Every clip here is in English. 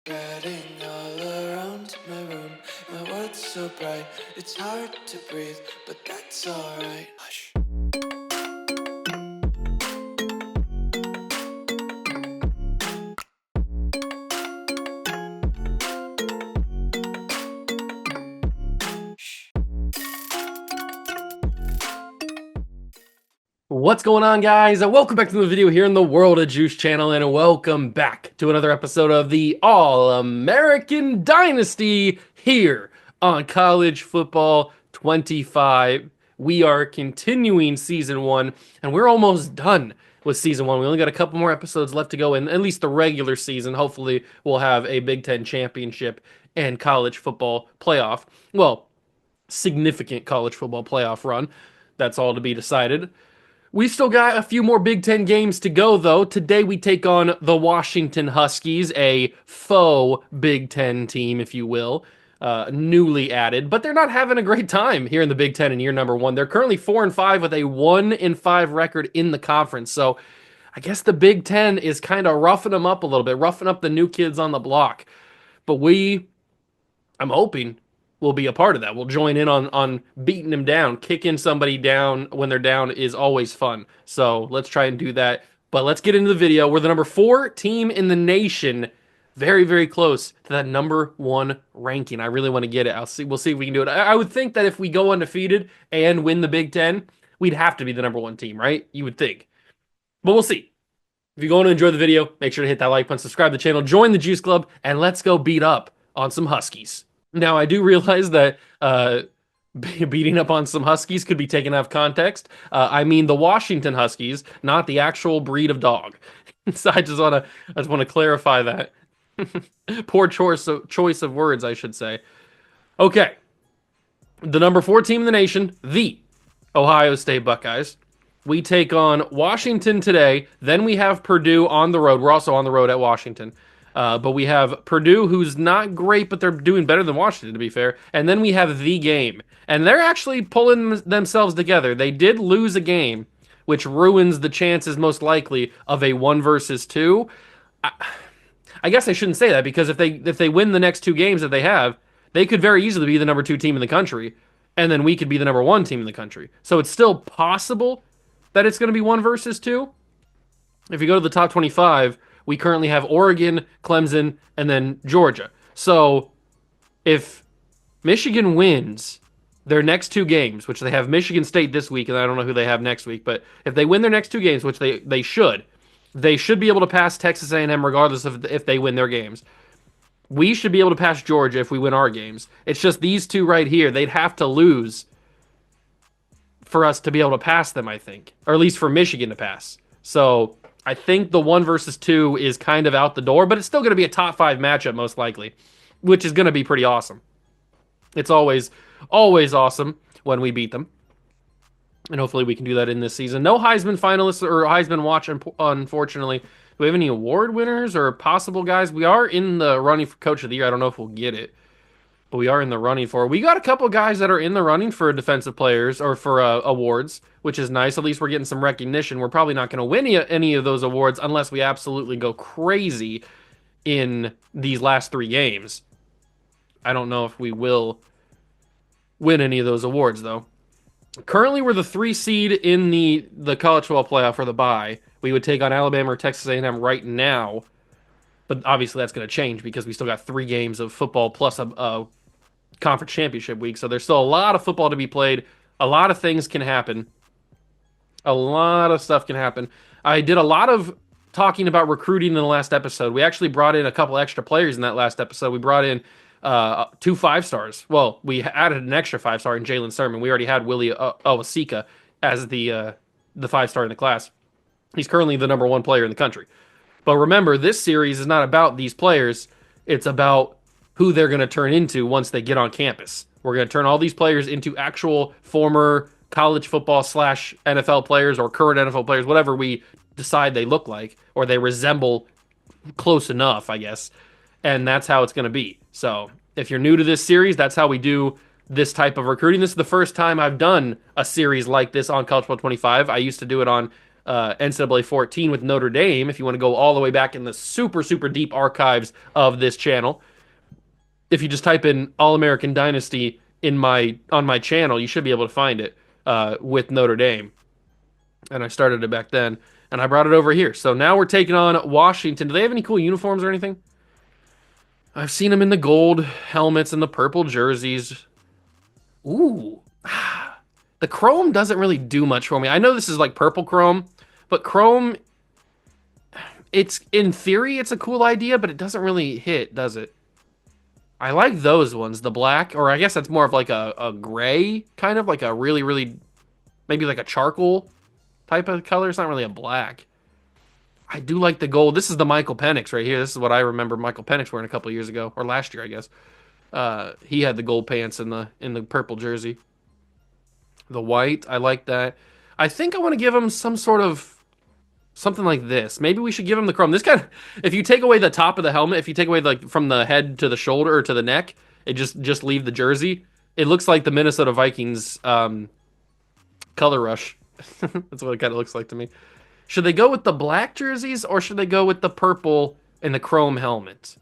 Spreading all around my room, my world's so bright, it's hard to breathe, but that's alright. Hush. What's going on, guys? Welcome back to the video here in the World of Juice channel, and welcome back to another episode of the All-American Dynasty here on College Football 25. We are continuing Season 1, and we're almost done with Season 1. We only got a couple more episodes left to go in at least the regular season. Hopefully, we'll have a Big Ten championship and college football playoff. Well, significant college football playoff run. That's all to be decided. We still got a few more Big Ten games to go, though. Today we take on the Washington Huskies, a faux Big Ten team, if you will, newly added. But they're not having a great time here in the Big Ten in year number one. They're currently 4-5 with a 1-5 record in the conference. So I guess the Big Ten is kind of roughing them up a little bit, roughing up the new kids on the block. But I'm hoping we'll be a part of that. We'll join in on beating them down. Kicking somebody down when they're down is always fun. So let's try and do that. But let's get into the video. We're the number 4 team in the nation. Very, very close to that number 1 ranking. I really want to get it. We'll see if we can do it. I would think that if we go undefeated and win the Big Ten, we'd have to be the number 1 team, right? You would think. But we'll see. If you're going to enjoy the video, make sure to hit that like button, subscribe to the channel, join the Juice Club, and let's go beat up on some Huskies. Now, I do realize that beating up on some Huskies could be taken out of context. I mean the Washington Huskies, not the actual breed of dog. So I just want to clarify that. Poor choice of words, I should say. Okay. The number 4 team in the nation, the Ohio State Buckeyes. We take on Washington today. Then we have Purdue on the road. We're also on the road at Washington. But we have Purdue, who's not great, but they're doing better than Washington, to be fair. And then we have the game. And they're actually pulling themselves together. They did lose a game, which ruins the chances, most likely, of a 1 versus 2. I guess I shouldn't say that, because if they win the next 2 games that they have, they could very easily be the number 2 team in the country. And then we could be the number 1 team in the country. So it's still possible that it's going to be 1 versus 2. If you go to the top 25... we currently have Oregon, Clemson, and then Georgia. So if Michigan wins their next 2 games, which they have Michigan State this week, and I don't know who they have next week, but if they win their next 2 games, which they should be able to pass Texas A&M regardless of if they win their games. We should be able to pass Georgia if we win our games. It's just these 2 right here. They'd have to lose for us to be able to pass them, I think. Or at least for Michigan to pass. So I think the 1 versus 2 is kind of out the door, but it's still going to be a top 5 matchup, most likely, which is going to be pretty awesome. It's always awesome when we beat them. And hopefully we can do that in this season. No Heisman finalists or Heisman watch, unfortunately. Do we have any award winners or possible guys? We are in the running for Coach of the Year. I don't know if we'll get it, but we are in the running for it. We got a couple guys that are in the running for defensive players or for awards, which is nice. At least we're getting some recognition. We're probably not going to win any of those awards unless we absolutely go crazy in these last 3 games. I don't know if we will win any of those awards, though. Currently, we're the 3 seed in the college football playoff for the bye. We would take on Alabama or Texas A&M right now, but obviously that's going to change because we still got 3 games of football plus a conference championship week. So there's still a lot of football to be played. A lot of things can happen. A lot of stuff can happen. I did a lot of talking about recruiting in the last episode. We actually brought in a couple extra players in that last episode. We brought in 2 5-stars. Well, we added an extra 5-star in Jalen Sermon. We already had Willie Owasika as the 5-star in the class. He's currently the number 1 player in the country. But remember, this series is not about these players. It's about who they're going to turn into once they get on campus. We're going to turn all these players into actual former college football / NFL players or current NFL players, whatever we decide they look like, or they resemble close enough, I guess. And that's how it's going to be. So if you're new to this series, that's how we do this type of recruiting. This is the first time I've done a series like this on College Football 25. I used to do it on NCAA 14 with Notre Dame. If you want to go all the way back in the super, super deep archives of this channel, if you just type in All American Dynasty on my channel, you should be able to find it with Notre Dame. And I started it back then, and I brought it over here. So now we're taking on Washington. Do they have any cool uniforms or anything? I've seen them in the gold helmets and the purple jerseys. Ooh. The chrome doesn't really do much for me. I know this is like purple chrome, but chrome, it's in theory, it's a cool idea, but it doesn't really hit, does it? I like those ones, the black, or I guess that's more of like a gray, kind of like a really, really, maybe like a charcoal type of color. It's not really a black. I do like the gold. This is the Michael Penix right here. This is what I remember Michael Penix wearing a couple years ago, or last year, I guess. He had the gold pants in the purple jersey. The white, I like that. I think I want to give him some sort of something like this. Maybe we should give him the chrome. This kind of, if you take away the top of the helmet, if you take away like from the head to the shoulder or to the neck, it just leave the jersey. It looks like the Minnesota Vikings color rush. That's what it kind of looks like to me. Should they go with the black jerseys or should they go with the purple and the chrome helmet?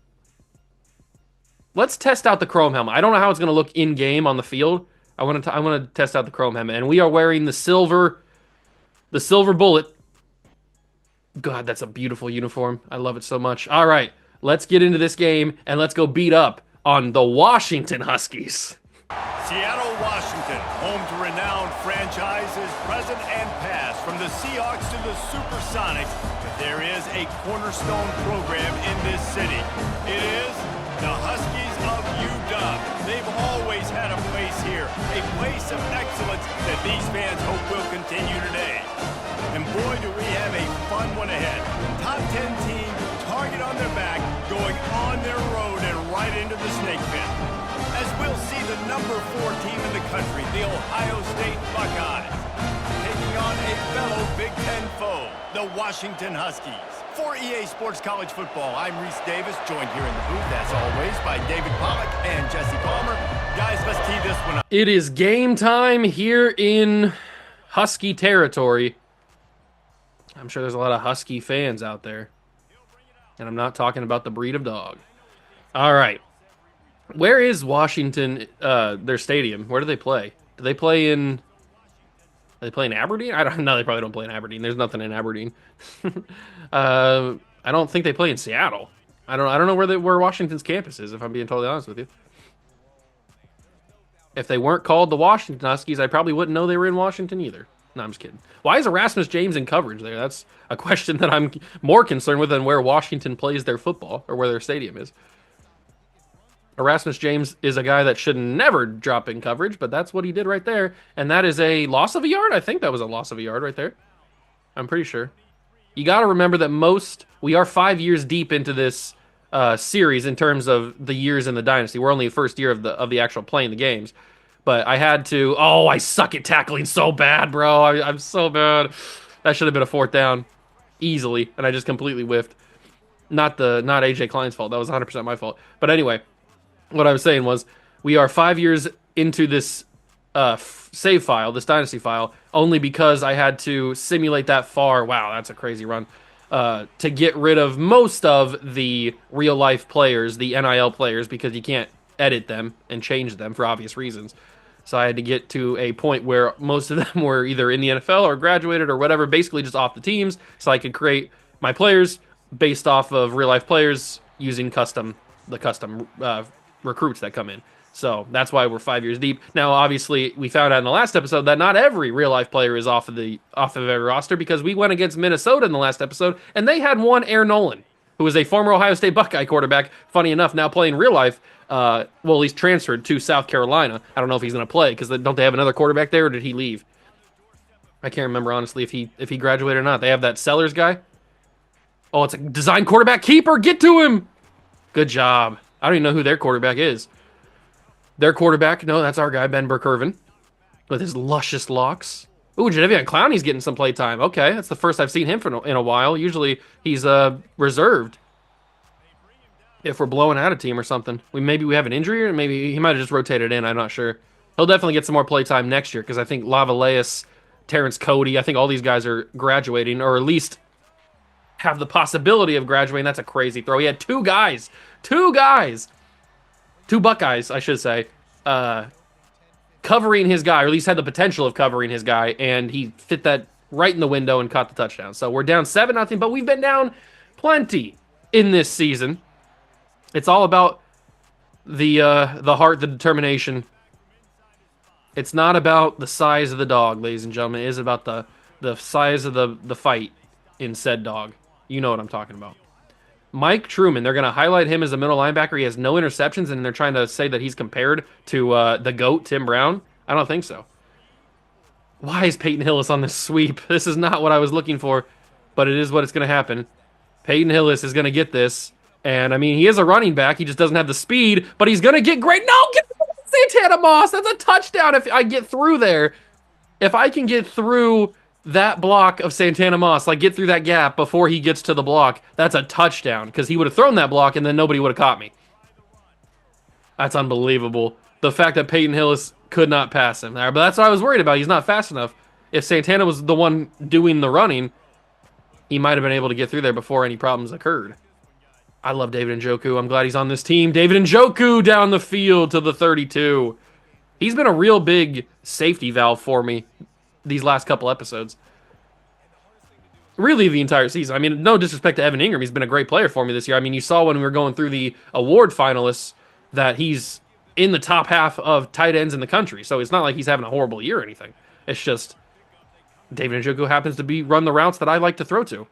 Let's test out the chrome helmet. I don't know how it's going to look in game on the field. I want to test out the chrome helmet, and we are wearing the silver bullet. God, that's a beautiful uniform. I love it so much. All right, let's get into this game and let's go beat up on the Washington Huskies. Seattle, Washington, home to renowned franchises, present and past, from the Seahawks to the Supersonics. But there is a cornerstone program in this city. It is the Huskies of UW. They've always had a place here, a place of excellence that these fans hope will continue today. And boy, do we have a fun one ahead. Top 10 team, target on their back, going on their road and right into the snake pit. As we'll see the number 4 team in the country, the Ohio State Buckeyes, taking on a fellow Big Ten foe, the Washington Huskies. For EA Sports College Football, I'm Reese Davis, joined here in the booth, as always, by David Pollack and Jesse Palmer. Guys, let's tee this one up. It is game time here in Husky territory. I'm sure there's a lot of Husky fans out there. And I'm not talking about the breed of dog. All right. Where is Washington, their stadium? Where do they play? Do they play in... Are they play in Aberdeen? I don't know. They probably don't play in Aberdeen. There's nothing in Aberdeen. I don't think they play in Seattle. I don't know where Washington's campus is, if I'm being totally honest with you. If they weren't called the Washington Huskies, I probably wouldn't know they were in Washington either. No, I'm just kidding. Why is Erasmus James in coverage there? That's a question that I'm more concerned with than where Washington plays their football or where their stadium is. Erasmus James is a guy that should never drop in coverage, but that's what he did right there. And that is a loss of a yard? I think that was a loss of a yard right there. I'm pretty sure. You got to remember that we are 5 years deep into this series in terms of the years in the Dynasty. We're only the first year of the actual playing the games. But I had to... Oh, I suck at tackling so bad, bro. I'm so bad. That should have been a 4th down. Easily. And I just completely whiffed. Not AJ Klein's fault. That was 100% my fault. But anyway, what I was saying was, we are 5 years into this save file, this Dynasty file, only because I had to simulate that far. Wow, that's a crazy run. To get rid of most of the real-life players, the NIL players, because you can't edit them and change them for obvious reasons. So I had to get to a point where most of them were either in the NFL or graduated or whatever, basically just off the teams, so I could create my players based off of real-life players using custom recruits that come in. So that's why we're 5 years deep. Now, obviously, we found out in the last episode that not every real-life player is off of every roster, because we went against Minnesota in the last episode, and they had one Air Nolan, who was a former Ohio State Buckeye quarterback, funny enough, now playing real life. Well, he's transferred to South Carolina. I don't know if he's going to play, because don't they have another quarterback there, or did he leave? I can't remember, honestly, if he graduated or not. They have that Sellers guy. Oh, it's a design quarterback keeper. Get to him. Good job. I don't even know who their quarterback is. Their quarterback, no, that's our guy, Ben Burkervin, with his luscious locks. Ooh, Jadeveon Clowney's getting some play time. Okay, that's the first I've seen him in a while. Usually he's reserved. If we're blowing out a team or something. Maybe we have an injury, or maybe he might have just rotated in. I'm not sure. He'll definitely get some more play time next year, because I think Lavaleus Terrence Cody. I think all these guys are graduating, or at least have the possibility of graduating. That's a crazy throw. He had two Buckeyes, I should say, covering his guy, or at least had the potential of covering his guy, and he fit that right in the window and caught the touchdown. So we're down 7-0, but we've been down plenty in this season. It's all about the heart, the determination. It's not about the size of the dog, ladies and gentlemen. It is about the size of the fight in said dog. You know what I'm talking about. Mike Truman, they're going to highlight him as a middle linebacker. He has no interceptions, and they're trying to say that he's compared to the GOAT, Tim Brown. I don't think so. Why is Peyton Hillis on this sweep? This is not what I was looking for, but it is what it's going to happen. Peyton Hillis is going to get this, and, I mean, he is a running back. He just doesn't have the speed, but he's going to get great. No, get Santana Moss. That's a touchdown if I get through there. If I can get through that block of Santana Moss, like get through that gap before he gets to the block, that's a touchdown, because he would have thrown that block and then nobody would have caught me. That's unbelievable. The fact that Peyton Hillis could not pass him there, but that's what I was worried about. He's not fast enough. If Santana was the one doing the running, he might have been able to get through there before any problems occurred. I love David Njoku. I'm glad he's on this team. David Njoku down the field to the 32. He's been a real big safety valve for me these last couple episodes. Really the entire season. I mean, no disrespect to Evan Ingram. He's been a great player for me this year. I mean, you saw when we were going through the award finalists that he's in the top half of tight ends in the country. So it's not like he's having a horrible year or anything. It's just David Njoku happens to run the routes that I like to throw to.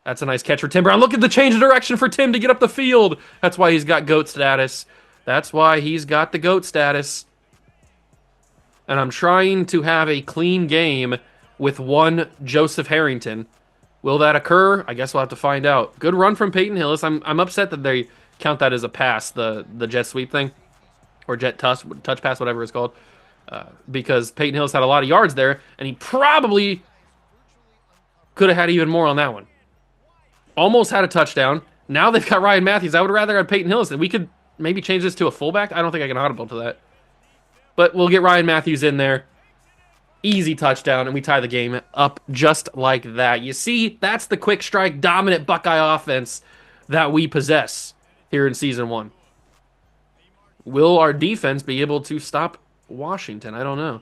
That's a nice catch for Tim Brown. Look at the change of direction for Tim to get up the field. That's why he's got GOAT status. That's why he's got the GOAT status. And I'm trying to have a clean game with one Joseph Harrington. Will that occur? I guess we'll have to find out. Good run from Peyton Hillis. I'm upset that they count that as a pass, the jet sweep thing. Or jet touch pass, whatever it's called. Because Peyton Hillis had a lot of yards there, and he probably could have had even more on that one. Almost had a touchdown. Now they've got Ryan Matthews. I would rather have Peyton Hillis. We could maybe change this to a fullback. I don't think I can audible to that. But we'll get Ryan Matthews in there. Easy touchdown, and we tie the game up just like that. You see, that's the quick strike, dominant Buckeye offense that we possess here in Season 1. Will our defense be able to stop Washington? I don't know.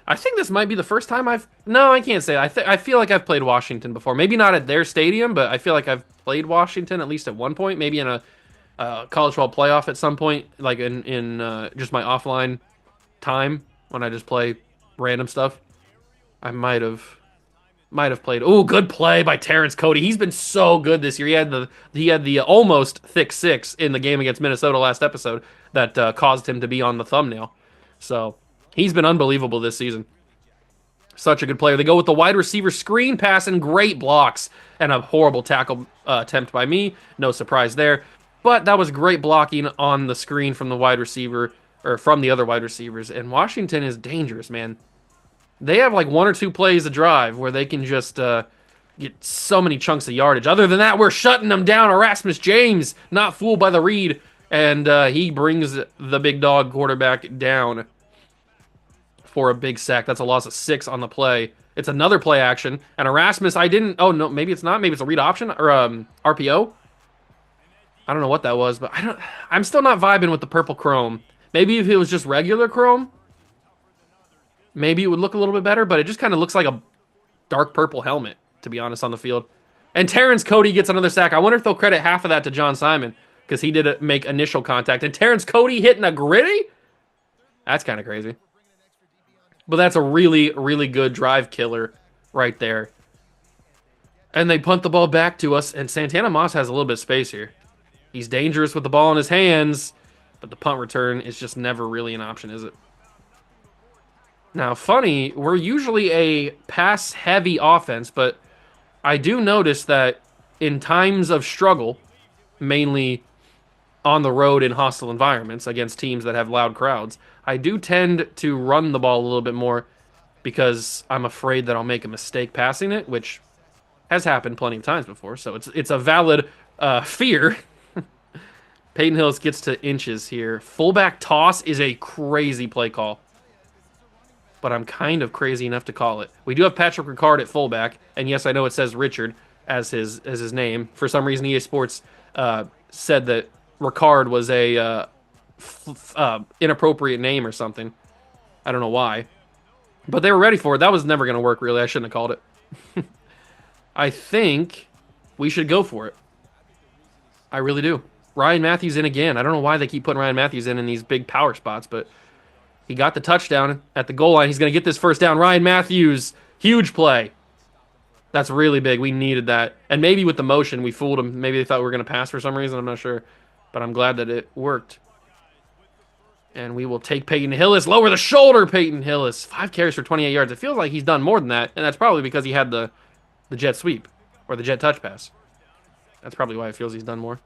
I think this might be the first time No, I can't say. I feel like I've played Washington before. Maybe not at their stadium, but I feel like I've played Washington at least at one point. Maybe in a college football playoff at some point, like in just my offline time when I just play random stuff. I might have played. Oh, good play by Terrence Cody. He's been so good this year. He had the almost thick six in the game against Minnesota last episode that caused him to be on the thumbnail. So he's been unbelievable this season. Such a good player. They go with the wide receiver screen pass and great blocks and a horrible tackle attempt by me. No surprise there. But that was great blocking on the screen from the wide receiver, or from the other wide receivers. And Washington is dangerous, man. They have like one or two plays a drive where they can just get so many chunks of yardage. Other than that, we're shutting them down. Erasmus James, not fooled by the read. And he brings the big dog quarterback down for a big sack. That's a loss of 6 on the play. It's another play action. And Erasmus, oh, no, maybe it's not. Maybe it's a read option or RPO. I don't know what that was, but I'm still not vibing with the purple chrome. Maybe if it was just regular chrome, maybe it would look a little bit better, but it just kind of looks like a dark purple helmet, to be honest, on the field. And Terrence Cody gets another sack. I wonder if they'll credit half of that to John Simon, because he did make initial contact. And Terrence Cody hitting a gritty? That's kind of crazy. But that's a really, really good drive killer right there. And they punt the ball back to us, and Santana Moss has a little bit of space here. He's dangerous with the ball in his hands, but the punt return is just never really an option, is it? Now, funny, we're usually a pass-heavy offense, but I do notice that in times of struggle, mainly on the road in hostile environments against teams that have loud crowds, I do tend to run the ball a little bit more because I'm afraid that I'll make a mistake passing it, which has happened plenty of times before, so it's a valid fear. Peyton Hillis gets to inches here. Fullback toss is a crazy play call. but I'm kind of crazy enough to call it. We do have Patrick Ricard at fullback, and yes, I know it says Richard as his name. For some reason, EA Sports said that Ricard was a inappropriate name or something. I don't know why, but they were ready for it. That was never going to work, really. I shouldn't have called it. I think we should go for it. I really do. Ryan Matthews in again. I don't know why they keep putting Ryan Matthews in these big power spots, but he got the touchdown at the goal line. He's going to get this first down. Ryan Matthews, huge play. That's really big. We needed that. And maybe with the motion, we fooled them. Maybe they thought we were going to pass for some reason. I'm not sure. But I'm glad that it worked. And we will take Peyton Hillis. Lower the shoulder, Peyton Hillis. 5 carries for 28 yards. It feels like he's done more than that. And that's probably because he had the jet sweep or the jet touch pass. That's probably why it feels he's done more.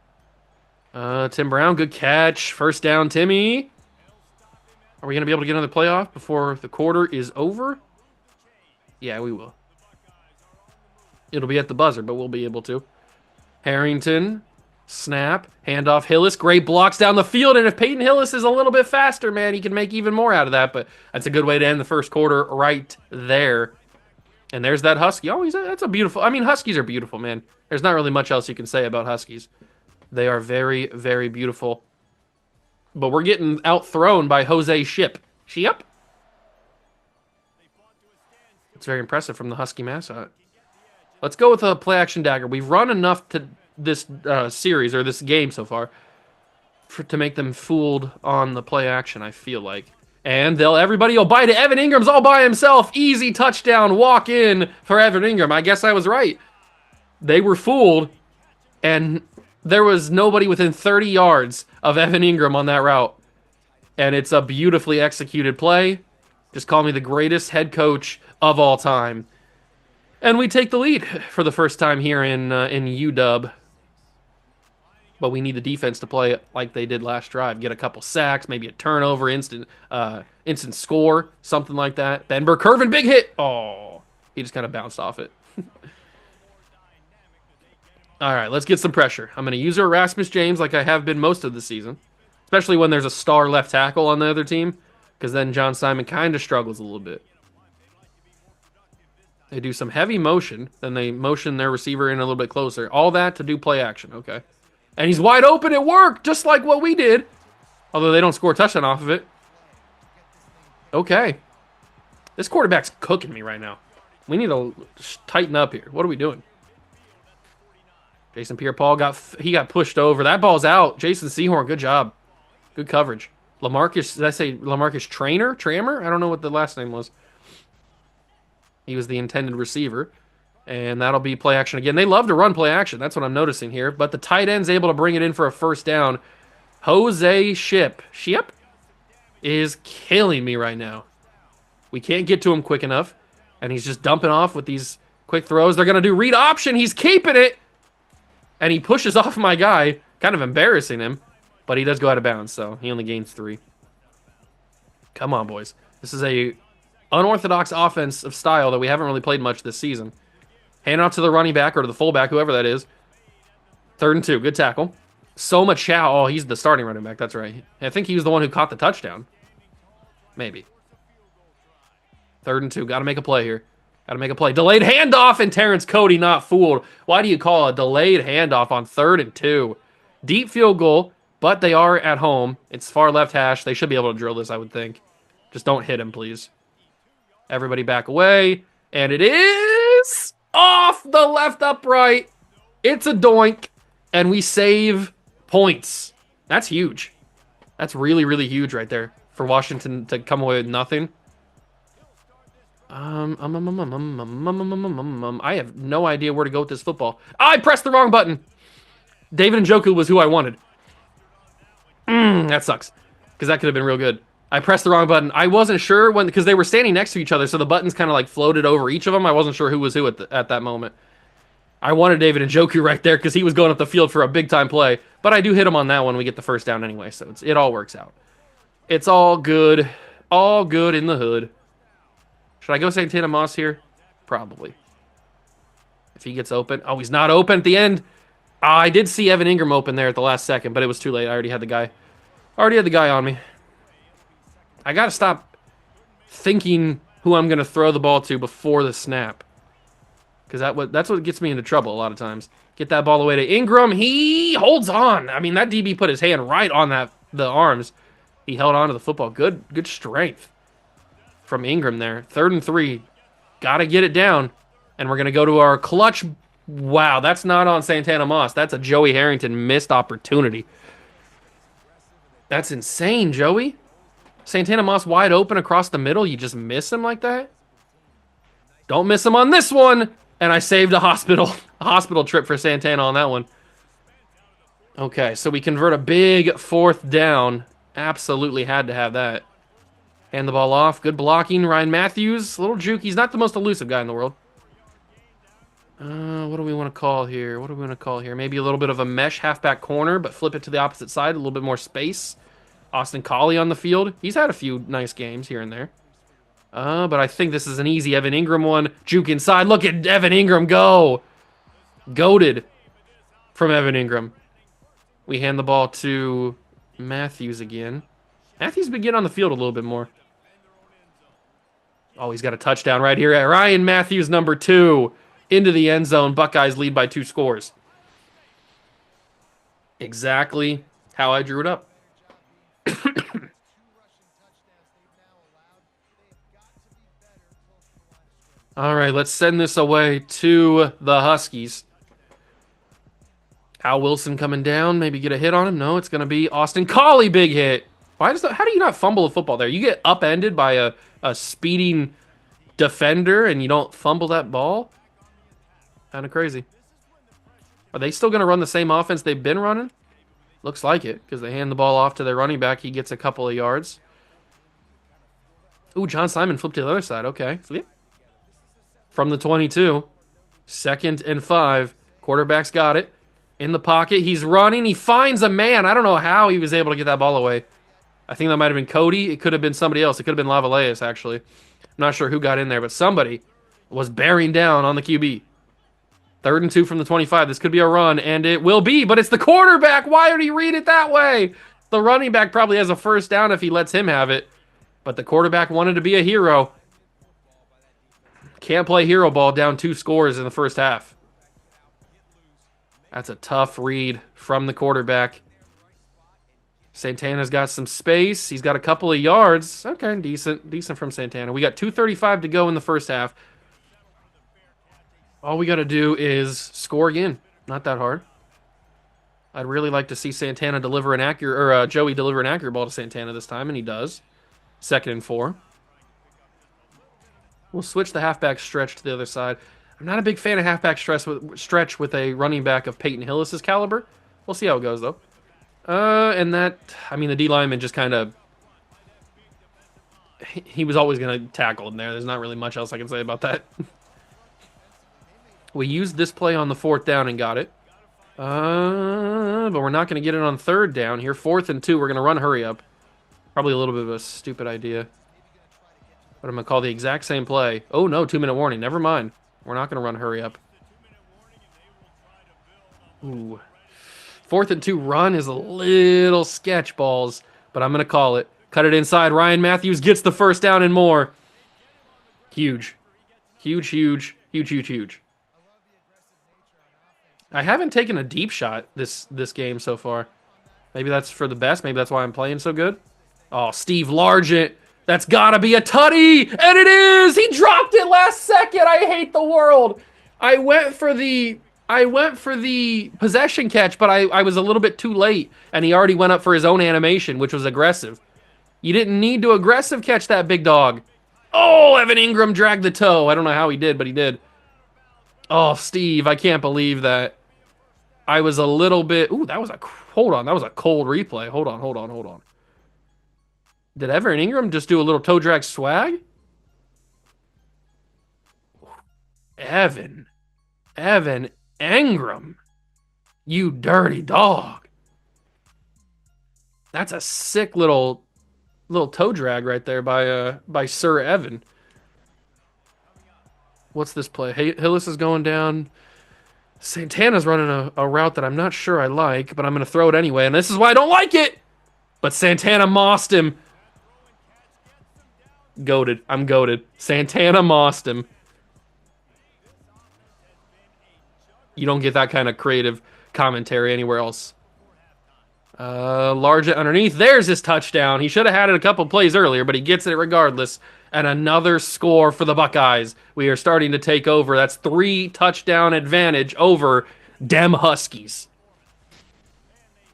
Tim Brown, good catch. First down, Timmy. Are we going to be able to get another playoff before the quarter is over? Yeah, we will. It'll be at the buzzer, but we'll be able to. Harrington, snap, handoff Hillis. Great blocks down the field, and if Peyton Hillis is a little bit faster, man, he can make even more out of that, but that's a good way to end the first quarter right there. And there's that Husky. Oh, that's a beautiful... I mean, Huskies are beautiful, man. There's not really much else you can say about Huskies. They are very, very beautiful. But we're getting outthrown by Jose Ship. Ship? It's very impressive from the Husky mascot. Let's go with a play-action dagger. We've run enough to this series, or this game so far, to make them fooled on the play-action, I feel like. And everybody will bite it. Evan Ingram's all by himself. Easy touchdown, walk in for Evan Ingram. I guess I was right. They were fooled, and there was nobody within 30 yards of Evan Ingram on that route. And it's a beautifully executed play. Just call me the greatest head coach of all time. And we take the lead for the first time here in UW. But we need the defense to play like they did last drive. Get a couple sacks, maybe a turnover, instant score, something like that. Ben Burkervin, big hit. Oh, he just kind of bounced off it. All right, let's get some pressure. I'm going to use Erasmus James like I have been most of the season, especially when there's a star left tackle on the other team, because then John Simon kind of struggles a little bit. They do some heavy motion, then they motion their receiver in a little bit closer. All that to do play action, okay. And he's wide open. It worked, just like what we did. Although they don't score a touchdown off of it. Okay. This quarterback's cooking me right now. We need to tighten up here. What are we doing? Jason Pierre-Paul got pushed over. That ball's out. Jason Sehorn, good job. Good coverage. LaMarcus, did I say LaMarcus Trammer? I don't know what the last name was. He was the intended receiver. And that'll be play action again. They love to run play action. That's what I'm noticing here. But the tight end's able to bring it in for a first down. Jose Ship is killing me right now. We can't get to him quick enough. And he's just dumping off with these quick throws. They're going to do read option. He's keeping it. And he pushes off my guy. Kind of embarrassing him. But he does go out of bounds, so he only gains 3. Come on, boys. This is a unorthodox offensive style that we haven't really played much this season. Hand off to the running back or to the fullback, whoever that is. 3rd and 2. Good tackle. Soma Chow. Oh, he's the starting running back. That's right. I think he was the one who caught the touchdown. Maybe. 3rd and 2. Got to make a play here. Got to make a play. Delayed handoff, and Terrence Cody not fooled. Why do you call a delayed handoff on 3rd and 2? Deep field goal, but they are at home. It's far left hash. They should be able to drill this, I would think. Just don't hit him, please. Everybody back away. And it is off the left upright. It's a doink. And we save points. That's huge. That's really, really huge right there for Washington to come away with nothing. I have no idea where to go with this football. I pressed the wrong button. David Njoku was who I wanted. That sucks. Because that could have been real good. I pressed the wrong button. I wasn't sure because they were standing next to each other, so the buttons kind of like floated over each of them. I wasn't sure who was who at that moment. I wanted David Njoku right there because he was going up the field for a big-time play. But I do hit him on that one. We get the first down anyway, so it all works out. It's all good. All good in the hood. Should I go Santana Moss here? Probably. If he gets open. Oh, he's not open at the end. I did see Evan Ingram open there at the last second, but it was too late. I already had the guy on me. I got to stop thinking who I'm going to throw the ball to before the snap. Because that's what gets me into trouble a lot of times. Get that ball away to Ingram. He holds on. I mean, that DB put his hand right on the arms. He held on to the football. Good strength from Ingram there. 3rd and 3. Got to get it down. And we're going to go to our clutch. Wow, that's not on Santana Moss. That's a Joey Harrington missed opportunity. That's insane, Joey. Santana Moss wide open across the middle. You just miss him like that? Don't miss him on this one. And I saved a hospital trip for Santana on that one. Okay, so we convert a big 4th down. Absolutely had to have that. Hand the ball off. Good blocking. Ryan Matthews, a little juke. He's not the most elusive guy in the world. What do we want to call here? Maybe a little bit of a mesh halfback corner, but flip it to the opposite side. A little bit more space. Austin Collie on the field. He's had a few nice games here and there. But I think this is an easy Evan Ingram one. Juke inside. Look at Evan Ingram go. Goated from Evan Ingram. We hand the ball to Matthews again. Matthews been getting on the field a little bit more. Oh, he's got a touchdown right here. Ryan Matthews, number 2, into the end zone. Buckeyes lead by 2 scores. Exactly how I drew it up. All right, let's send this away to the Huskies. Al Wilson coming down. Maybe get a hit on him. No, it's going to be Austin Collie. Big hit. How do you not fumble a football there? You get upended by a speeding defender and you don't fumble that ball? Kind of crazy. Are they still going to run the same offense they've been running? Looks like it, because they hand the ball off to their running back. He gets a couple of yards. Ooh, John Simon flipped to the other side. Okay. Flip. From the 22. 2nd and 5. Quarterback's got it. In the pocket. He's running. He finds a man. I don't know how he was able to get that ball away. I think that might have been Cody. It could have been somebody else. It could have been Lavaleas, actually. I'm not sure who got in there, but somebody was bearing down on the QB. 3rd and 2 from the 25. This could be a run, and it will be, but it's the quarterback. Why did he read it that way? The running back probably has a first down if he lets him have it, but the quarterback wanted to be a hero. Can't play hero ball down 2 scores in the first half. That's a tough read from the quarterback. Santana's got some space. He's got a couple of yards. Okay, decent from Santana. We got 2:35 to go in the first half. All we got to do is score again. Not that hard. I'd really like to see Santana deliver an accurate, or Joey deliver an accurate ball to Santana this time, and he does. 2nd and 4. We'll switch the halfback stretch to the other side. I'm not a big fan of halfback stretch with a running back of Peyton Hillis' caliber. We'll see how it goes, though. The D lineman just kind of... He was always going to tackle in there. There's not really much else I can say about that. We used this play on the 4th down and got it. But we're not going to get it on 3rd down here. 4th and 2, we're going to run hurry up. Probably a little bit of a stupid idea. But I'm going to call the exact same play. Oh, no, 2-minute warning. Never mind. We're not going to run hurry up. Ooh. 4th and 2 run is a little sketch balls, but I'm going to call it. Cut it inside. Ryan Matthews gets the first down and more. Huge. Huge. I haven't taken a deep shot this game so far. Maybe that's for the best. Maybe that's why I'm playing so good. Oh, Steve Largent. That's got to be a tutty. And it is. He dropped it last second. I hate the world. I went for the possession catch, but I was a little bit too late, and he already went up for his own animation, which was aggressive. You didn't need to aggressive catch that big dog. Oh, Evan Ingram dragged the toe. I don't know how he did, but he did. Oh, Steve, I can't believe that. I was a little bit... Ooh, that was a... Hold on, that was a cold replay. Hold on. Did Evan Ingram just do a little toe drag swag? Evan Ingram. You dirty dog. That's a sick little toe drag right there by Sir Evan. What's this play? Hillis is going down. Santana's running a route that I'm not sure I like, but I'm going to throw it anyway, and this is why I don't like it. But Santana mossed him. Goated. I'm goated. Santana mossed him. You don't get that kind of creative commentary anywhere else. Large underneath. There's his touchdown. He should have had it a couple plays earlier, but he gets it regardless. And another score for the Buckeyes. We are starting to take over. That's 3 touchdown advantage over Dem Huskies.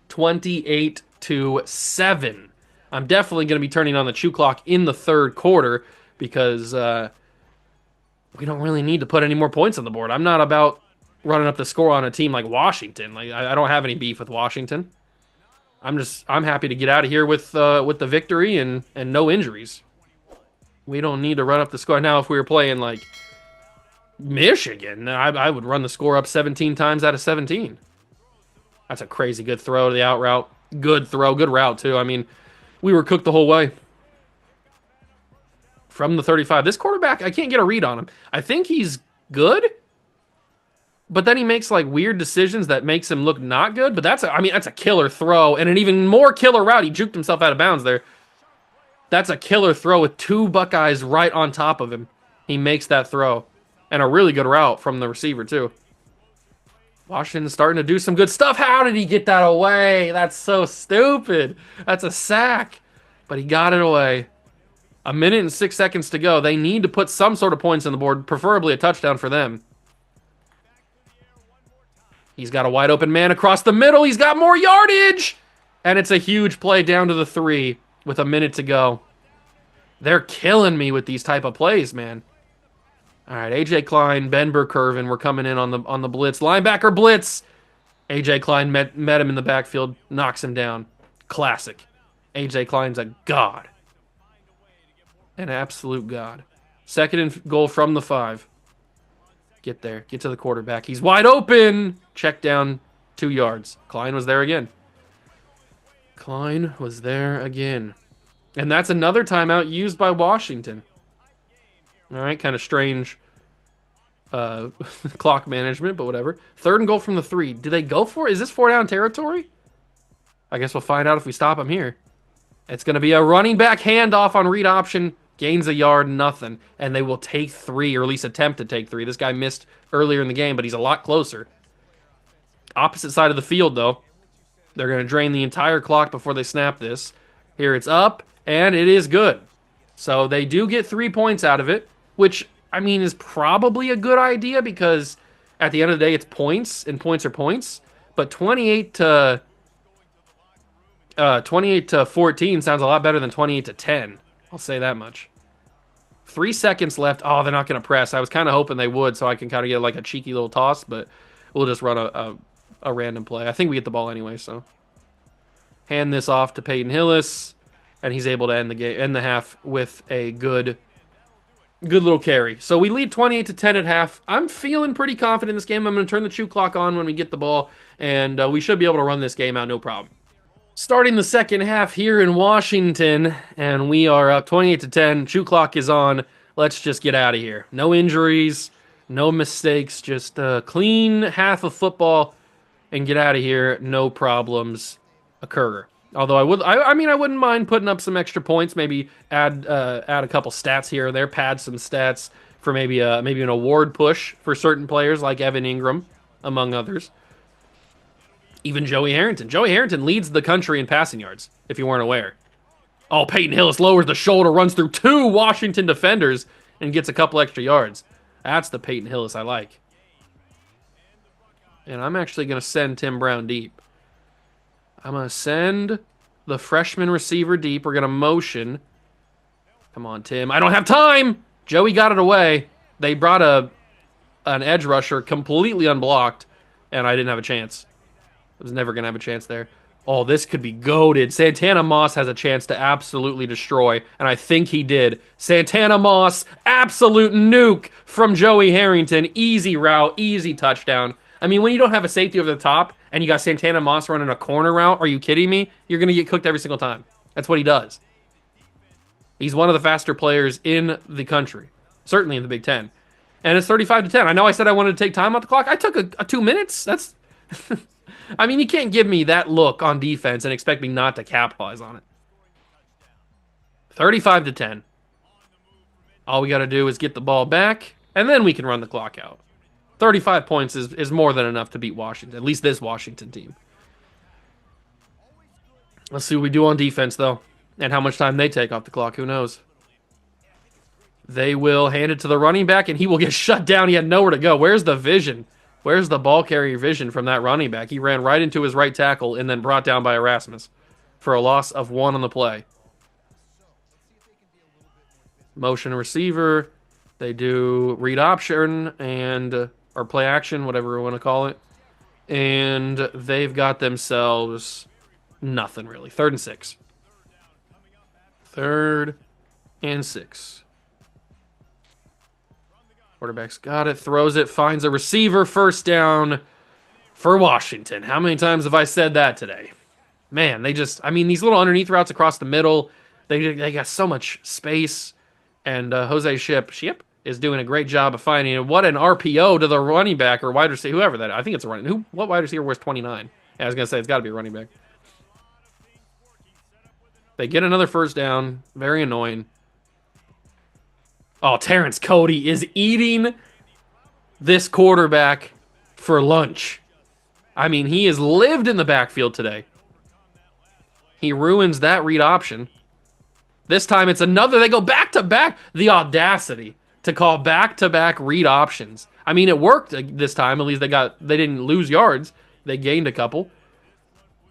28-7. I'm definitely going to be turning on the chew clock in the third quarter because we don't really need to put any more points on the board. I'm not about running up the score on a team like Washington. Like I don't have any beef with Washington. I'm happy to get out of here with the victory and no injuries. We don't need to run up the score. Now, if we were playing like Michigan, I would run the score up 17 times out of 17. That's a crazy good throw to the out route. Good throw, good route too. I mean, we were cooked the whole way. From the 35. This quarterback, I can't get a read on him. I think he's good, but then he makes like weird decisions that makes him look not good. But that's a killer throw and an even more killer route. He juked himself out of bounds there. That's a killer throw with 2 Buckeyes right on top of him. He makes that throw. And a really good route from the receiver too. Washington's starting to do some good stuff. How did he get that away? That's so stupid. That's a sack. But he got it away. 1 minute and 6 seconds to go. They need to put some sort of points on the board, preferably a touchdown for them. He's got a wide open man across the middle. He's got more yardage. And it's a huge play down to the 3 with 1 minute to go. They're killing me with these type of plays, man. All right, A.J. Klein, Ben Burkervin, we're coming in on the blitz. Linebacker blitz. A.J. Klein met him in the backfield, knocks him down. Classic. A.J. Klein's a god. An absolute god. 2nd and goal from the 5. Get there. Get to the quarterback. He's wide open. Check down 2 yards. Klein was there again. Klein was there again. And that's another timeout used by Washington. All right, kind of strange clock management, but whatever. 3rd and goal from the 3. Do they go for it? Is this 4-down territory? I guess we'll find out if we stop him here. It's going to be a running back handoff on read option. Gains a yard, nothing. And they will take 3, or at least attempt to take 3. This guy missed earlier in the game, but he's a lot closer. Opposite side of the field, though. They're going to drain the entire clock before they snap this. Here it's up, and it is good. So they do get 3 points out of it, which, I mean, is probably a good idea because at the end of the day, it's points, and points are points. But 28 to 14 sounds a lot better than 28 to 10. I'll say that much. 3 seconds left. Oh, they're not going to press. I was kind of hoping they would so I can kind of get like a cheeky little toss, but we'll just run a random play. I think we get the ball anyway, so. Hand this off to Peyton Hillis, and he's able to end the half with a good little carry. So we lead 28-10 at half. I'm feeling pretty confident in this game. I'm going to turn the chew clock on when we get the ball, and we should be able to run this game out no problem. Starting the second half here in Washington, and we are up 28-10. Chew clock is on. Let's just get out of here. No injuries, no mistakes, just a clean half of football and get out of here. No problems occur. Although I wouldn't mind putting up some extra points. Maybe add a couple stats here or there. Pad some stats for maybe an award push for certain players like Evan Ingram, among others. Even Joey Harrington. Joey Harrington leads the country in passing yards, if you weren't aware. Oh, Peyton Hillis lowers the shoulder, runs through 2 Washington defenders, and gets a couple extra yards. That's the Peyton Hillis I like. And I'm actually going to send Tim Brown deep. I'm going to send the freshman receiver deep. We're going to motion. Come on, Tim. I don't have time! Joey got it away. They brought an edge rusher completely unblocked, and I didn't have a chance. I was never going to have a chance there. Oh, this could be goated. Santana Moss has a chance to absolutely destroy, and I think he did. Santana Moss, absolute nuke from Joey Harrington. Easy route, easy touchdown. I mean, when you don't have a safety over the top, and you got Santana Moss running a corner route, are you kidding me? You're going to get cooked every single time. That's what he does. He's one of the faster players in the country, certainly in the Big Ten. And it's 35-10. I know I said I wanted to take time off the clock. I took a 2 minutes. That's... I mean, you can't give me that look on defense and expect me not to capitalize on it. 35-10. All we got to do is get the ball back, and then we can run the clock out. 35 points is more than enough to beat Washington, at least this Washington team. Let's see what we do on defense, though, and how much time they take off the clock. Who knows? They will hand it to the running back, and he will get shut down. He had nowhere to go. Where's the vision? Where's the ball carrier vision from that running back? He ran right into his right tackle and then brought down by Erasmus for a loss of 1 on the play. Motion receiver. They do read option and or play action, whatever we want to call it. And they've got themselves nothing really. 3rd and 6. 3rd and 6. Quarterback's got it, throws it, finds a receiver, 1st down for Washington. How many times have I said that today? Man, they just, I mean, these little underneath routes across the middle, they got so much space. And Jose Ship is doing a great job of finding it. What an RPO to the running back or wide receiver, whoever that. I think it's a running. What wide receiver wears 29? Yeah, I was gonna say it's got to be a running back. They get another 1st down. Very annoying. Oh, Terrence Cody is eating this quarterback for lunch. I mean, he has lived in the backfield today. He ruins that read option. This time it's another. They go back to back. The audacity to call back to back read options. I mean, it worked this time. At least they didn't lose yards. They gained a couple.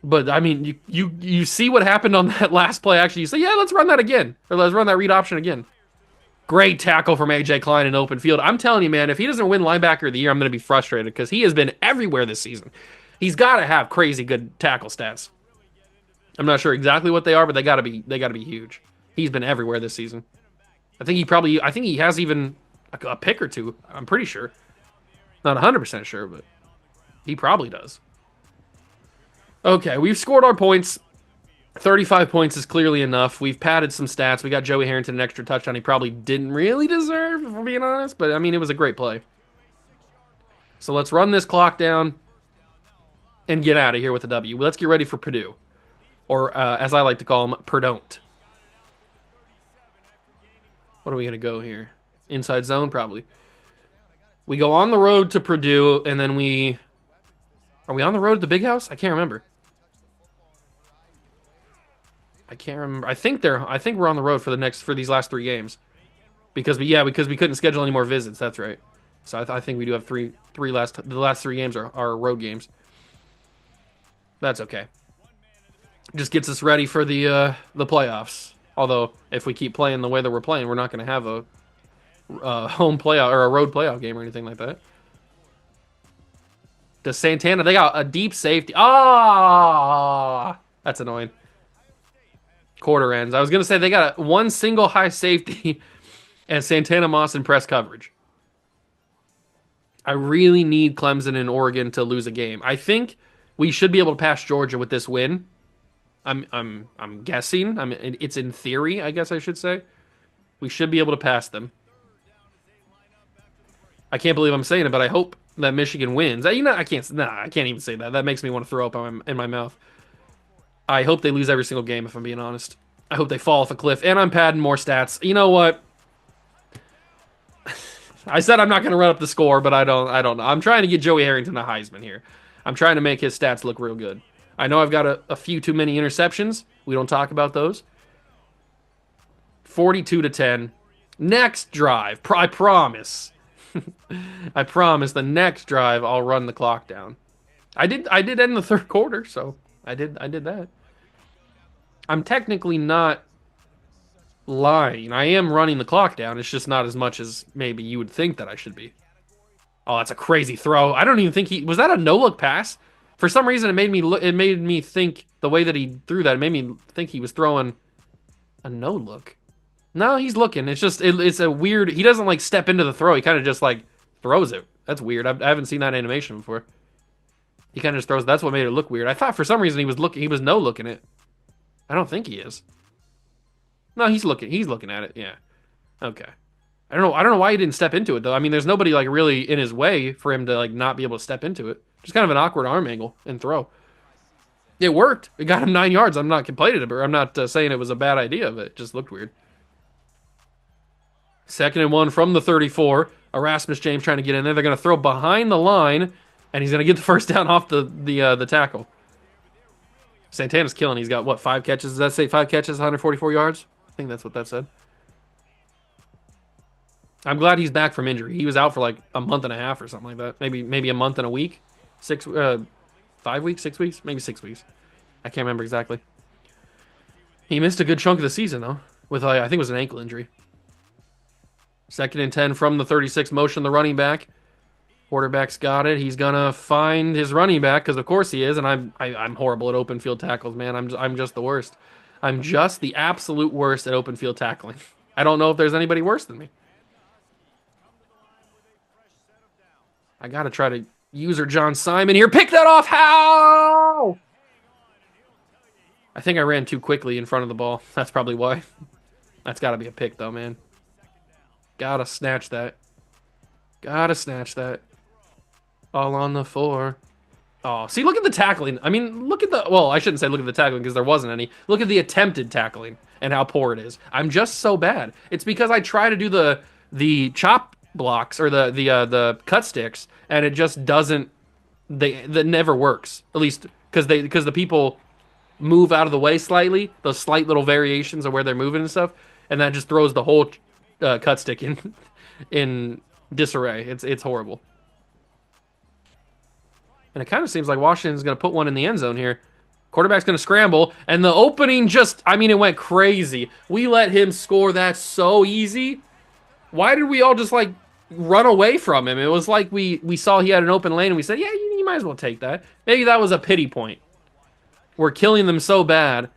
But I mean, you see what happened on that last play. Actually, you say, yeah, let's run that again, or let's run that read option again. Great tackle from AJ Klein in open field. I'm telling you, man, if he doesn't win linebacker of the year, I'm going to be frustrated because he has been everywhere this season. He's got to have crazy good tackle stats. I'm not sure exactly what they are, but they got to be huge. He's been everywhere this season. I think he has even a pick or two. I'm pretty sure. Not 100% sure, but he probably does. Okay, we've scored our points. 35 points is clearly enough. We've padded some stats. We got Joey Harrington an extra touchdown he probably didn't really deserve, if we're being honest. But, I mean, it was a great play. So let's run this clock down and get out of here with a W. Let's get ready for Purdue. Or, as I like to call them, Perdon't. What are we going to go here? Inside zone, probably. We go on the road to Purdue, and then Are we on the road to the Big House? I can't remember. I think we're on the road for these last 3 games, because we couldn't schedule any more visits. That's right. So I think we do have the last 3 games are road games. That's okay. Just gets us ready for the playoffs. Although if we keep playing the way that we're playing, we're not going to have a home playoff or a road playoff game or anything like that. Does Santana? They got a deep safety. That's annoying. Quarter ends. I was going to say they got one single high safety and Santana Moss in press coverage. I really need Clemson and Oregon to lose a game. I think we should be able to pass Georgia with this win. I'm guessing. I mean, it's in theory, I guess I should say. We should be able to pass them. I can't believe I'm saying it, but I hope that Michigan wins. I can't even say that. That makes me want to throw up in my mouth. I hope they lose every single game, if I'm being honest. I hope they fall off a cliff, and I'm padding more stats. You know what? I said I'm not going to run up the score, but I don't know. I'm trying to get Joey Harrington a Heisman here. I'm trying to make his stats look real good. I know I've got a few too many interceptions. We don't talk about those. 42-10. Next drive. I promise. I promise the next drive I'll run the clock down. I did end the 3rd quarter, so I did that. I'm technically not lying. I am running the clock down. It's just not as much as maybe you would think that I should be. Oh, that's a crazy throw. I don't even think was that a no-look pass? For some reason, it made me think the way that he threw that. It made me think he was throwing a no-look. No, he's looking. It's just it's a weird. He doesn't like step into the throw. He kind of just like throws it. That's weird. I haven't seen that animation before. He kind of just throws. That's what made it look weird. I thought for some reason he was looking. He was no looking it. I don't think he is. No, he's looking. He's looking at it. Yeah. Okay. I don't know why he didn't step into it though. I mean, there's nobody like really in his way for him to like not be able to step into it. Just kind of an awkward arm angle and throw. It worked. It got him 9 yards. I'm not complaining about it. I'm not saying it was a bad idea, but it just looked weird. 2nd and 1 from the 34. Erasmus James trying to get in there. They're going to throw behind the line, and he's going to get the first down off the tackle. Santana's killing. He's got, what, 5 catches? Does that say 5 catches, 144 yards? I think that's what that said. I'm glad he's back from injury. He was out for like a month and a half or something like that. Maybe a month and a week. 5 weeks, 6 weeks? Maybe 6 weeks. I can't remember exactly. He missed a good chunk of the season, though, with, I think it was an ankle injury. 2nd and 10 from the 36, motion the running back. Quarterback's got it. He's gonna find his running back because of course he is, and I'm horrible at open field tackles, man. I'm just the worst. I'm just the absolute worst at open field tackling. I don't know if there's anybody worse than me. I gotta try to user John Simon here. Pick that off. How? I think I ran too quickly in front of the ball. That's probably why. That's gotta be a pick though, man. Gotta snatch that. Gotta snatch that. All on the 4. Oh, see, look at the tackling. I mean, look at the... Well, I shouldn't say look at the tackling because there wasn't any. Look at the attempted tackling and how poor it is. I'm just so bad. It's because I try to do the chop blocks or the cut sticks, and it just doesn't... That never works. At least because the people move out of the way slightly. Those slight little variations of where they're moving and stuff, and that just throws the whole cut stick in disarray. It's horrible. And it kind of seems like Washington's going to put one in the end zone here. Quarterback's going to scramble, and the opening just, I mean, it went crazy. We let him score that so easy. Why did we all just, like, run away from him? It was like we saw he had an open lane, and we said, yeah, you might as well take that. Maybe that was a pity point. We're killing them so bad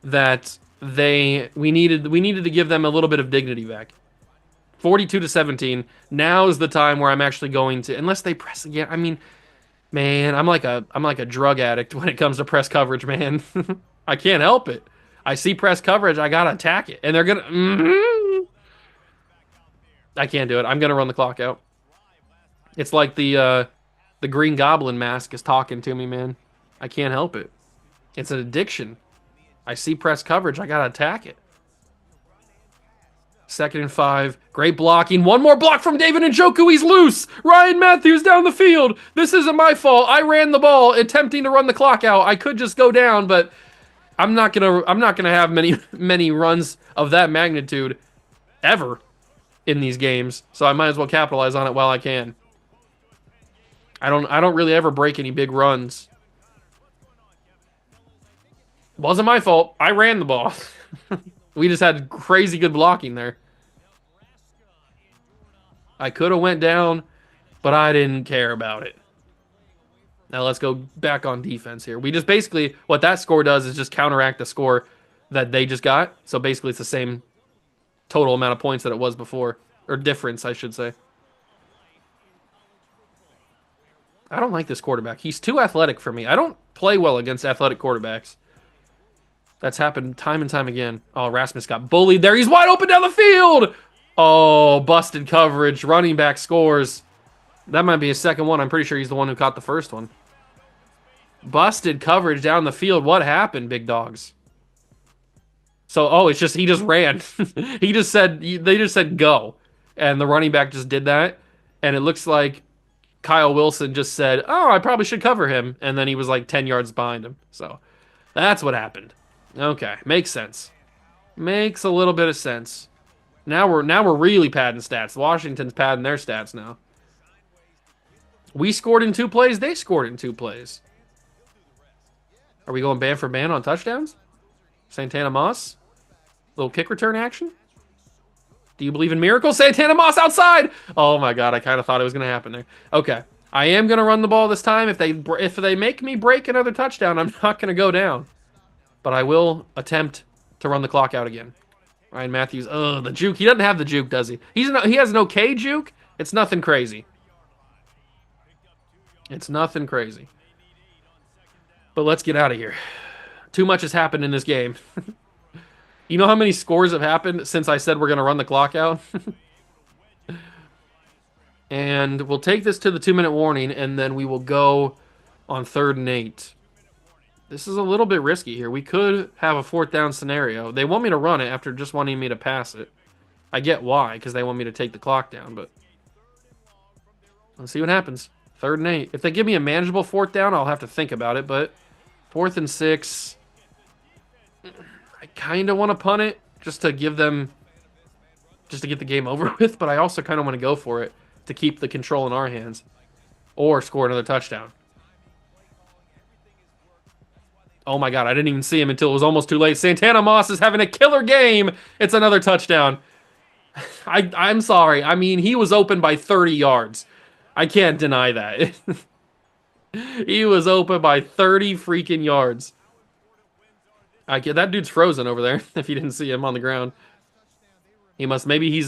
that we needed to give them a little bit of dignity back. 42-17. Now is the time where I'm actually going to, unless they press again. I mean, man, I'm like a drug addict when it comes to press coverage, man. I can't help it. I see press coverage, I gotta attack it, and they're gonna. I can't do it. I'm gonna run the clock out. It's like the Green Goblin mask is talking to me, man. I can't help it. It's an addiction. I see press coverage, I gotta attack it. 2nd and 5. Great blocking. One more block from David Njoku. He's loose. Ryan Matthews down the field. This isn't my fault. I ran the ball attempting to run the clock out. I could just go down, but I'm not gonna have many runs of that magnitude ever in these games. So I might as well capitalize on it while I can. I don't really ever break any big runs. Wasn't my fault. I ran the ball. We just had crazy good blocking there. I could have went down, but I didn't care about it. Now let's go back on defense here. We just basically, what that score does is just counteract the score that they just got. So basically it's the same total amount of points that it was before. Or difference, I should say. I don't like this quarterback. He's too athletic for me. I don't play well against athletic quarterbacks. That's happened time and time again. Oh, Rasmus got bullied there. He's wide open down the field. Oh, busted coverage. Running back scores. That might be his second one. I'm pretty sure he's the one who caught the first one. Busted coverage down the field. What happened, big dogs? So, oh, it's just, he just ran. They just said go. And the running back just did that. And it looks like Kyle Wilson just said, oh, I probably should cover him. And then he was like 10 yards behind him. So, that's what happened. Okay, makes sense. Makes a little bit of sense. Now we're really padding stats. Washington's padding their stats now. We scored in 2 plays. They scored in 2 plays. Are we going band for band on touchdowns? Santana Moss? Little kick return action? Do you believe in miracles? Santana Moss outside! Oh my god, I kind of thought it was going to happen there. Okay, I am going to run the ball this time. If they make me break another touchdown, I'm not going to go down. But I will attempt to run the clock out again. Ryan Matthews, the juke. He doesn't have the juke, does he? He has an okay juke. It's nothing crazy. It's nothing crazy. But let's get out of here. Too much has happened in this game. You know how many scores have happened since I said we're going to run the clock out? And we'll take this to the 2-minute warning, and then we will go on 3rd and 8. This is a little bit risky here. We could have a 4th down scenario. They want me to run it after just wanting me to pass it. I get why, because they want me to take the clock down, but let's see what happens. 3rd and 8. If they give me a manageable 4th down, I'll have to think about it, but 4th and 6, I kind of want to punt it just to give them, just to get the game over with, but I also kind of want to go for it to keep the control in our hands or score another touchdown. Oh my God, I didn't even see him until it was almost too late. Santana Moss is having a killer game. It's another touchdown. I'm sorry. I mean, he was open by 30 yards. I can't deny that. He was open by 30 freaking yards. That dude's frozen over there, if you didn't see him on the ground. He must, maybe he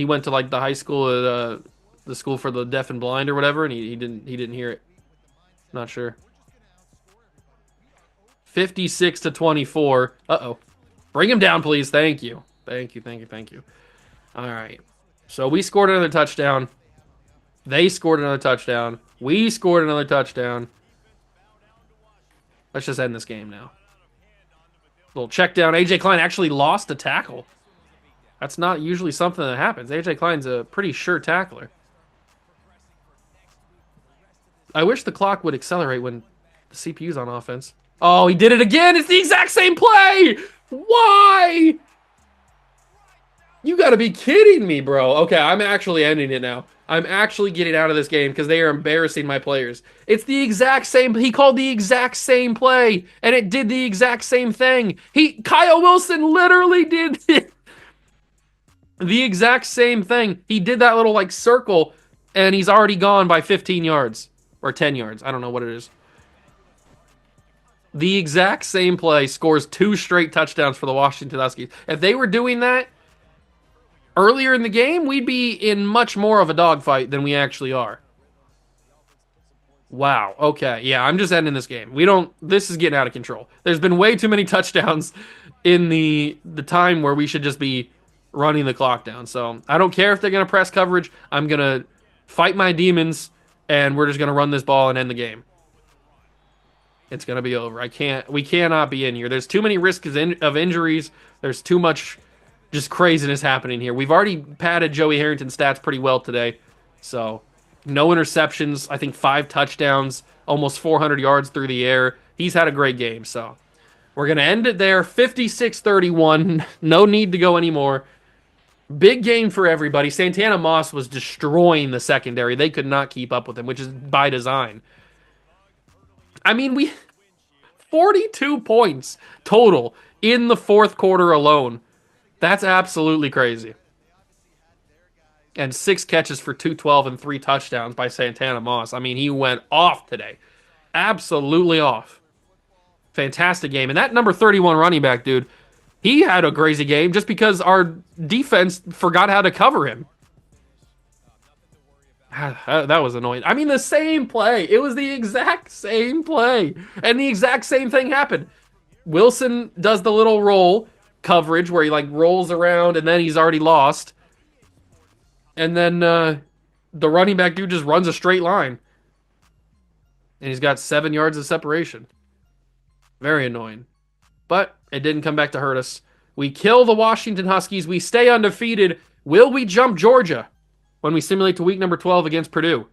went to like the high school, the school for the deaf and blind or whatever, and he didn't hear it. Not sure. 56-24. Uh-oh. Bring him down, please. Thank you. Thank you. All right. So we scored another touchdown. They scored another touchdown. We scored another touchdown. Let's just end this game now. Little check down. AJ Klein actually lost a tackle. That's not usually something that happens. AJ Klein's a pretty sure tackler. I wish the clock would accelerate when the CPU's on offense. Oh, he did it again. It's the exact same play. Why? You got to be kidding me, bro. Okay, I'm actually ending it now. I'm actually getting out of this game because they are embarrassing my players. It's the exact same. He called the exact same play, and it did the exact same thing. Kyle Wilson literally did the exact same thing. He did that little like circle, and he's already gone by 15 yards or 10 yards. I don't know what it is. The exact same play scores 2 straight touchdowns for the Washington Huskies. If they were doing that earlier in the game, we'd be in much more of a dogfight than we actually are. Wow. Okay. Yeah, I'm just ending this game. This is getting out of control. There's been way too many touchdowns in the time where we should just be running the clock down. So I don't care if they're going to press coverage. I'm going to fight my demons, and we're just going to run this ball and end the game. It's going to be over. We cannot be in here. There's too many risks of injuries. There's too much just craziness happening here. We've already padded Joey Harrington's stats pretty well today. So, no interceptions. I think 5 touchdowns, almost 400 yards through the air. He's had a great game. So, we're going to end it there. 56-31. No need to go anymore. Big game for everybody. Santana Moss was destroying the secondary. They could not keep up with him, which is by design. I mean, 42 points total in the 4th quarter alone. That's absolutely crazy. And 6 catches for 212 and 3 touchdowns by Santana Moss. I mean, he went off today. Absolutely off. Fantastic game. And that number 31 running back, dude, he had a crazy game just because our defense forgot how to cover him. That was annoying. I mean, the same play. It was the exact same play. And the exact same thing happened. Wilson does the little roll coverage where he like rolls around and then he's already lost. And then the running back dude just runs a straight line. And he's got 7 yards of separation. Very annoying. But it didn't come back to hurt us. We kill the Washington Huskies. We stay undefeated. Will we jump Georgia when we simulate to week number 12 against Purdue?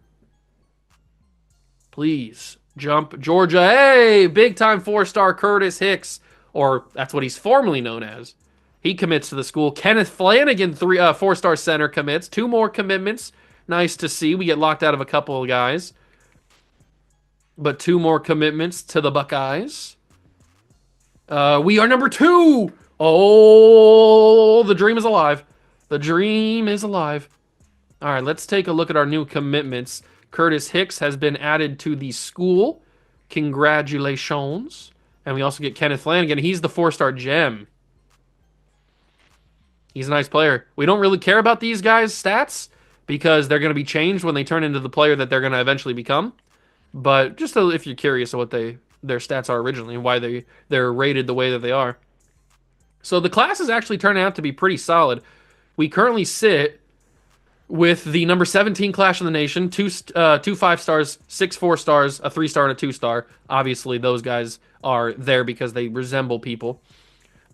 Please jump Georgia. Hey, big-time 4-star Curtis Hicks, or that's what he's formerly known as. He commits to the school. Kenneth Flanagan, 4-star center, commits. 2 more commitments. Nice to see. We get locked out of a couple of guys. But 2 more commitments to the Buckeyes. We are number 2. Oh, the dream is alive. The dream is alive. All right, let's take a look at our new commitments. Curtis Hicks has been added to the school. Congratulations. And we also get Kenneth Flanagan. He's the 4-star gem. He's a nice player. We don't really care about these guys' stats because they're going to be changed when they turn into the player that they're going to eventually become. But just if you're curious of what their stats are originally and why they're rated the way that they are. So the class is actually turning out to be pretty solid. We currently sit with the number 17 class in the nation, 2 5-stars, 6 4-stars, a 3-star, and a 2-star. Obviously, those guys are there because they resemble people.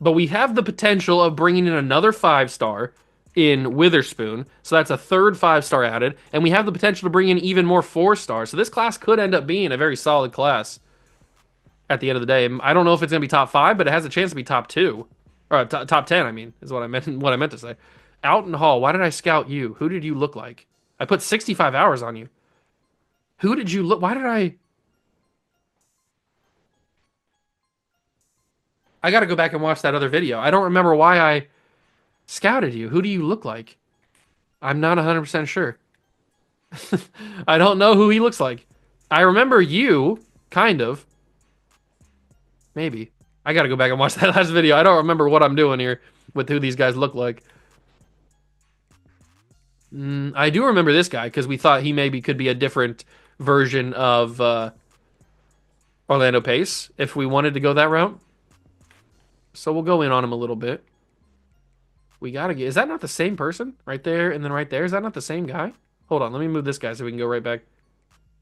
but we have the potential of bringing in another 5-star in Witherspoon. So that's a third 5-star added. And we have the potential to bring in even more 4-stars. So this class could end up being a very solid class at the end of the day. I don't know if it's going to be top 5, but it has a chance to be top 2. Or top 10, I mean, is what I meant to say. Alton Hall, why did I scout you? Who did you look like? I put 65 hours on you. Who did you look? Why did I got to go back and watch that other video. I don't remember why I scouted you. Who do you look like? I'm not 100% sure. I don't know who he looks like. I remember you, kind of. Maybe. I got to go back and watch that last video. I don't remember what I'm doing here with who these guys look like. I do remember this guy because we thought he maybe could be a different version of Orlando Pace if we wanted to go that route. So we'll go in on him a little bit. We gotta get... Is that not the same person? Right there and then right there? Is that not the same guy? Hold on, let me move this guy so we can go right back.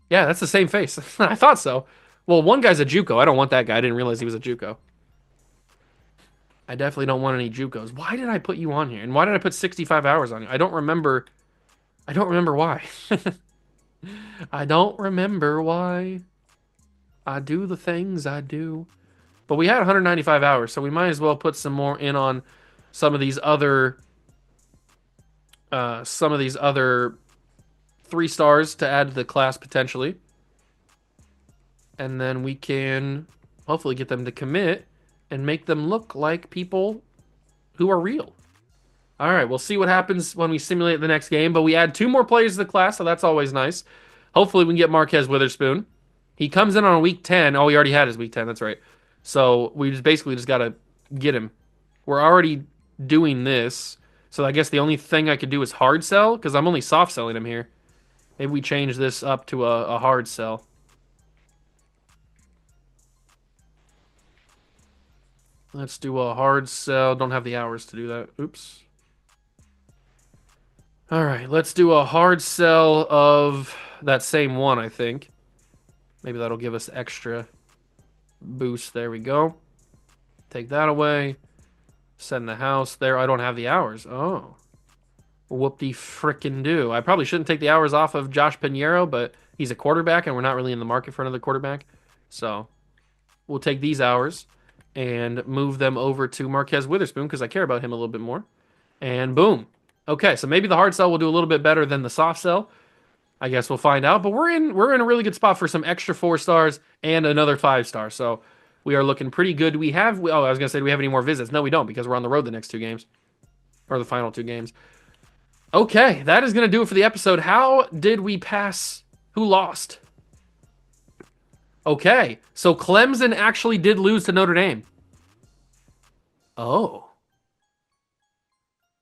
Yeah, that's the same face. I thought so. Well, one guy's a JUCO. I don't want that guy. I didn't realize he was a JUCO. I definitely don't want any JUCOs. Why did I put you on here? And why did I put 65 hours on you? I don't remember why. I don't remember why. I do the things I do. But we had 195 hours, so we might as well put some more in on some of these other 3-stars to add to the class potentially. And then we can hopefully get them to commit and make them look like people who are real. All right, we'll see what happens when we simulate the next game, but we add 2 more players to the class, so that's always nice. Hopefully we can get Marquez Witherspoon. He comes in on week 10. Oh, he already had his week 10, that's right. So we basically just got to get him. We're already doing this, so I guess the only thing I could do is hard sell, because I'm only soft selling him here. Maybe we change this up to a hard sell. Let's do a hard sell. Don't have the hours to do that. Oops. All right, let's do a hard sell of that same one, I think. Maybe that'll give us extra boost. There we go. Take that away. Send the house there. I don't have the hours. Oh. Whoop-de-frickin-do. I probably shouldn't take the hours off of Josh Pinheiro, but he's a quarterback, and we're not really in the market for another quarterback. So we'll take these hours and move them over to Marquez Witherspoon because I care about him a little bit more. And boom. Okay, so maybe the hard sell will do a little bit better than the soft sell. I guess we'll find out. But we're in a really good spot for some extra 4-stars and another 5-star. So we are looking pretty good. I was gonna say, do we have any more visits? No, we don't, because we're on the road the next 2 games. Or the final 2 games. Okay, that is gonna do it for the episode. How did we pass? Who lost? Okay, so Clemson actually did lose to Notre Dame. Oh.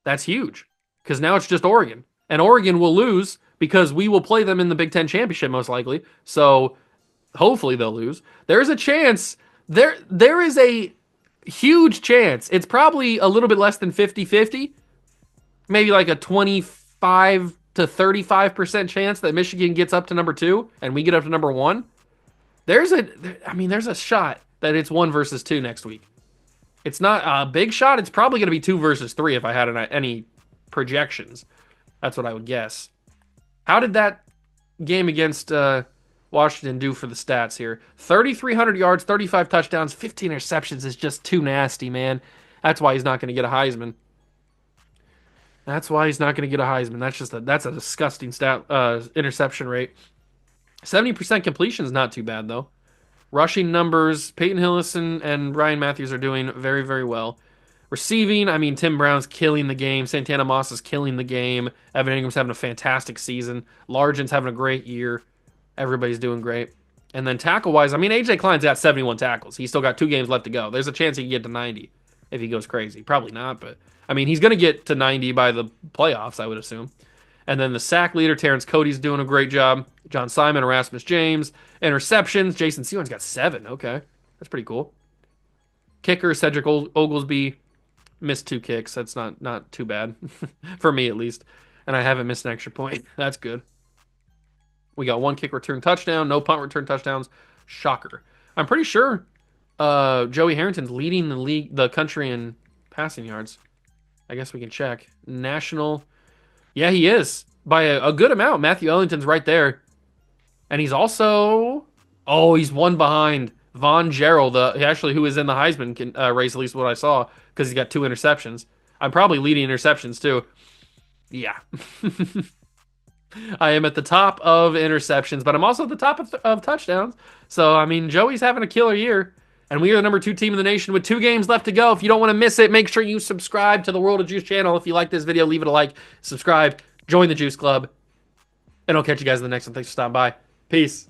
That's huge. Because now it's just Oregon. And Oregon will lose because we will play them in the Big Ten Championship most likely. So hopefully they'll lose. There's a chance. There is a huge chance. It's probably a little bit less than 50-50. Maybe like a 25 to 35% chance that Michigan gets up to number 2 and we get up to number 1. There's a shot that it's 1 versus 2 next week. It's not a big shot. It's probably going to be 2 versus 3 if I had any projections. That's what I would guess. How did that game against Washington do for the stats here? 3,300 yards, 35 touchdowns, 15 interceptions is just too nasty, man. That's why he's not going to get a Heisman. That's a disgusting stat interception rate. 70% completion is not too bad, though. Rushing numbers, Peyton Hillis and Ryan Matthews are doing very, very well. Receiving, Tim Brown's killing the game. Santana Moss is killing the game. Evan Ingram's having a fantastic season. Largen's having a great year. Everybody's doing great. And then tackle-wise, A.J. Klein's got 71 tackles. He's still got 2 games left to go. There's a chance he can get to 90 if he goes crazy. Probably not, but, he's going to get to 90 by the playoffs, I would assume. And then the sack leader, Terrence Cody's doing a great job. John Simon, Erasmus James. Interceptions, Jason Seowen's got 7. Okay, that's pretty cool. Kicker, Cedric Oglesby. Missed 2 kicks. That's not too bad. For me, at least. And I haven't missed an extra point. That's good. We got 1 kick return touchdown. No punt return touchdowns. Shocker. I'm pretty sure Joey Harrington's leading the country in passing yards. I guess we can check. National. Yeah, he is. By a good amount. Matthew Ellington's right there. And he's also... Oh, he's one behind Von Gerald, actually who is in the Heisman race, at least what I saw, because he's got 2 interceptions. I'm probably leading interceptions, too. Yeah. I am at the top of interceptions, but I'm also at the top of touchdowns. So, I mean, Joey's having a killer year. And we are the number 2 team in the nation with 2 games left to go. If you don't want to miss it, make sure you subscribe to the World of Juice channel. If you like this video, leave it a like, subscribe, join the Juice Club. And I'll catch you guys in the next one. Thanks for stopping by. Peace.